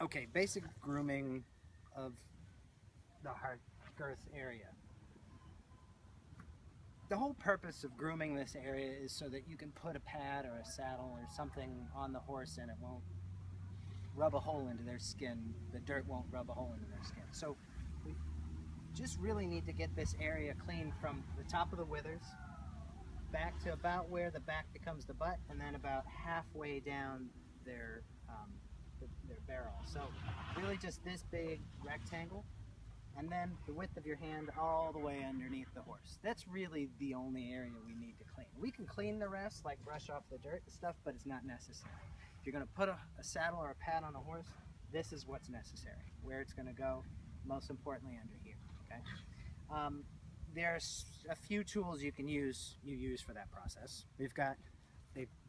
Okay, basic grooming of the heart girth area. The whole purpose of grooming this area is so that you can put a pad or a saddle or something on the horse and it won't rub a hole into their skin. The dirt won't rub a hole into their skin. So we just really need to get this area clean from the top of the withers back to about where the back becomes the butt, and then about halfway down their barrel. So really just this big rectangle, and then the width of your hand all the way underneath the horse. That's really the only area we need to clean. We can clean the rest, like brush off the dirt and stuff, but it's not necessary. If you're going to put a saddle or a pad on a horse, this is what's necessary. Where it's going to go, most importantly under here. Okay. There's a few tools you use for that process. They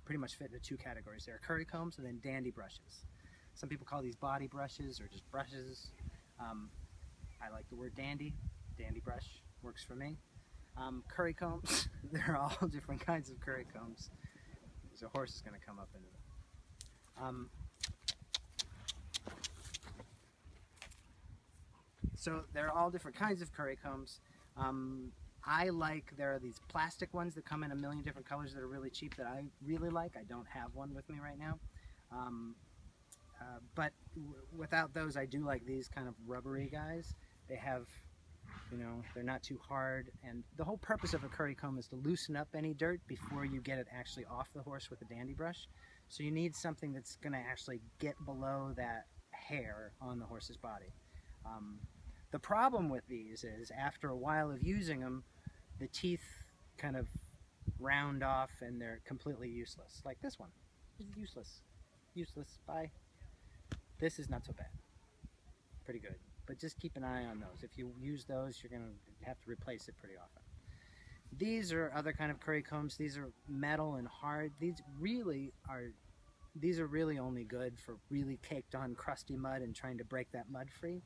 pretty much fit into two categories. There are curry combs and then dandy brushes. Some people call these body brushes or just brushes. I like the word dandy. Dandy brush works for me. Curry combs, there are all different kinds of curry combs. There's a horse is going to come up into them. So there are all different kinds of curry combs. There are these plastic ones that come in a million different colors that are really cheap that I really like. I don't have one with me right now. But without those, I do like these kind of rubbery guys. They have, they're not too hard. And the whole purpose of a curry comb is to loosen up any dirt before you get it actually off the horse with a dandy brush. So you need something that's going to actually get below that hair on the horse's body. The problem with these is after a while of using them, the teeth kind of round off and they're completely useless. Like this one is useless. Useless. Bye. This is not so bad. Pretty good. But just keep an eye on those. If you use those, you're going to have to replace it pretty often. These are other kind of curry combs. These are metal and hard. These are really only good for really caked on crusty mud and trying to break that mud free.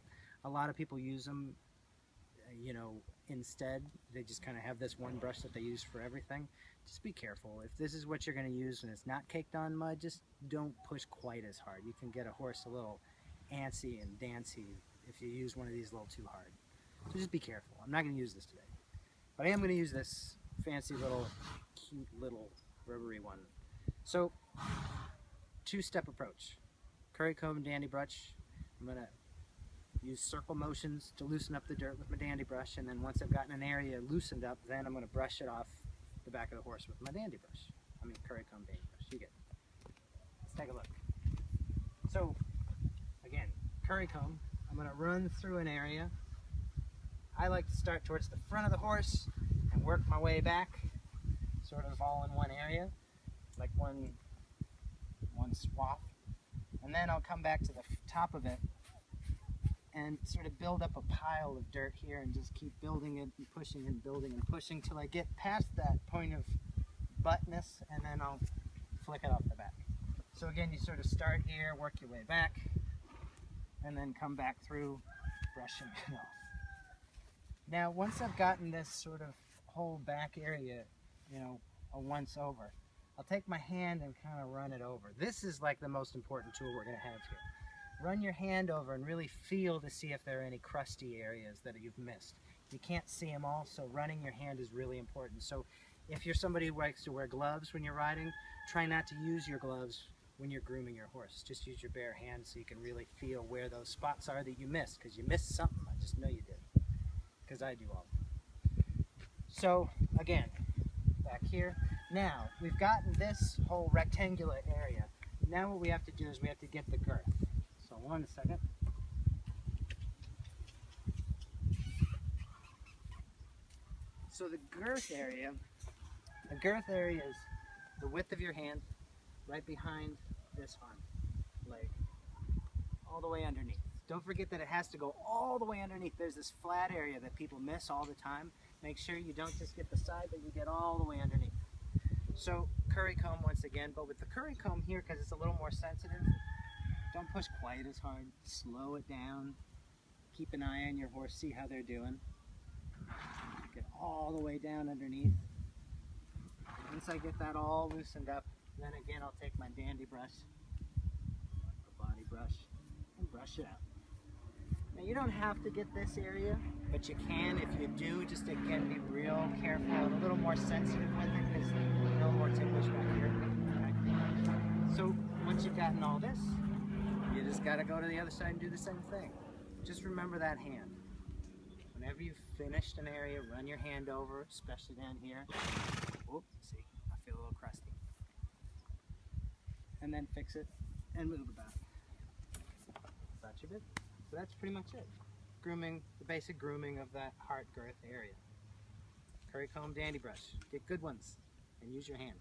A lot of people use them, instead. They just kind of have this one brush that they use for everything. Just be careful. If this is what you're going to use and it's not caked on mud, just don't push quite as hard. You can get a horse a little antsy and dancy if you use one of these a little too hard. So just be careful. I'm not going to use this today. But I am going to use this fancy little, cute little rubbery one. So, two-step approach. Curry comb and dandy brush. I'm going to use circle motions to loosen up the dirt with my dandy brush, and then once I've gotten an area loosened up, then I'm going to brush it off the back of the horse with my dandy brush. Curry comb, dandy brush. You get it. Let's take a look. So, again, curry comb. I'm going to run through an area. I like to start towards the front of the horse and work my way back, sort of all in one area, like one swath. And then I'll come back to the top of it and sort of build up a pile of dirt here and just keep building it and pushing and building and pushing till I get past that point of buttness, and then I'll flick it off the back. So again, you sort of start here, work your way back, and then come back through, brushing it off. Now, once I've gotten this sort of whole back area, a once over, I'll take my hand and kind of run it over. This is like the most important tool we're going to have here. Run your hand over and really feel to see if there are any crusty areas that you've missed. You can't see them all, so running your hand is really important. So if you're somebody who likes to wear gloves when you're riding, try not to use your gloves when you're grooming your horse. Just use your bare hand so you can really feel where those spots are that you missed, because you missed something. I just know you did, because I do all of them. So again, back here. Now, we've gotten this whole rectangular area. Now what we have to do is we have to get the girth. So 1 second. So the girth area is the width of your hand right behind this arm leg, all the way underneath. Don't forget that it has to go all the way underneath. There's this flat area that people miss all the time. Make sure you don't just get the side, but you get all the way underneath. So curry comb once again, but with the curry comb here, because it's a little more sensitive, don't push quite as hard. Slow it down. Keep an eye on your horse, see how they're doing. Get all the way down underneath. Once I get that all loosened up, then again I'll take my dandy brush, or body brush, and brush brush it out. Now you don't have to get this area, but you can. If you do, just again be real careful and a little more sensitive with it because a little more ticklish back here. Okay? So once you've gotten all this, you just got to go to the other side and do the same thing. Just remember that hand. Whenever you've finished an area, run your hand over, especially down here. Whoop, see, I feel a little crusty. And then fix it and move it back. That's your bit. So that's pretty much it. Grooming, the basic grooming of that heart girth area. Curry comb, dandy brush. Get good ones and use your hand.